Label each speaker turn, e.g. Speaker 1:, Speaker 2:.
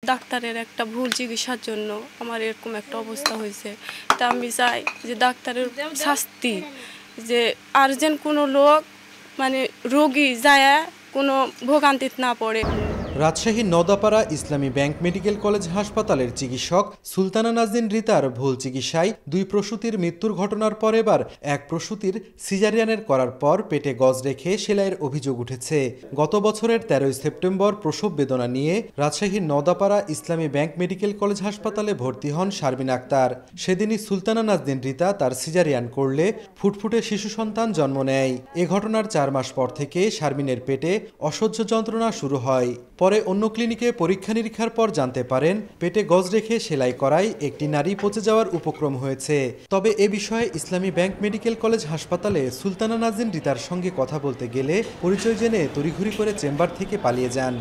Speaker 1: ডাক্তারের একটা ভুল চিকিৎসার জন্য আমার এরকম একটা অবস্থা হয়েছে। তা আমি চাই যে ডাক্তারের শাস্তি, যে আর্জেন্ট কোনো লোক মানে রোগী যায় কোনো ভোগান্তিতে না পড়ে।
Speaker 2: রাজশাহীর নওদাপাড়া ইসলামী ব্যাংক মেডিকেল কলেজ হাসপাতালের চিকিৎসক সুলতানা নাজনীন রিতার ভুল চিকিৎসায় 2 প্রসূতির মৃত্যুর ঘটনার পর এবার এক প্রসূতির সিজারিয়ানের করার পর পেটে গজ রেখে সেলাইয়ের অভিযোগ উঠেছে। গত বছরের 13 সেপ্টেম্বর প্রসব বেদনা নিয়ে রাজশাহীর নওদাপাড়া ইসলামী ব্যাংক মেডিকেল কলেজ হাসপাতালে ভর্তি হন শারমিন আক্তার। সেদিনই সুলতানা নাজনীন রিতা তার সিজারিয়ান করলে ফুটফুটে শিশু সন্তান জন্ম নেয়। এ ঘটনার 4 মাস পর থেকে শারমিনের পেটে অসহ্য যন্ত্রণা শুরু হয়। পরে অন্য ক্লিনিকে পরীক্ষা নিরীক্ষার পর জানতে পারেন পেটে গজ রেখে সেলাই করায় একটি নারী পচে যাওয়ার উপক্রম হয়েছে। তবে এ বিষয়ে ইসলামী ব্যাংক মেডিকেল কলেজ হাসপাতালে সুলতানা নাজনীন রিতার সঙ্গে কথা বলতে গেলে পরিচয় জেনে তড়িঘড়ি করে চেম্বার থেকে পালিয়ে যান।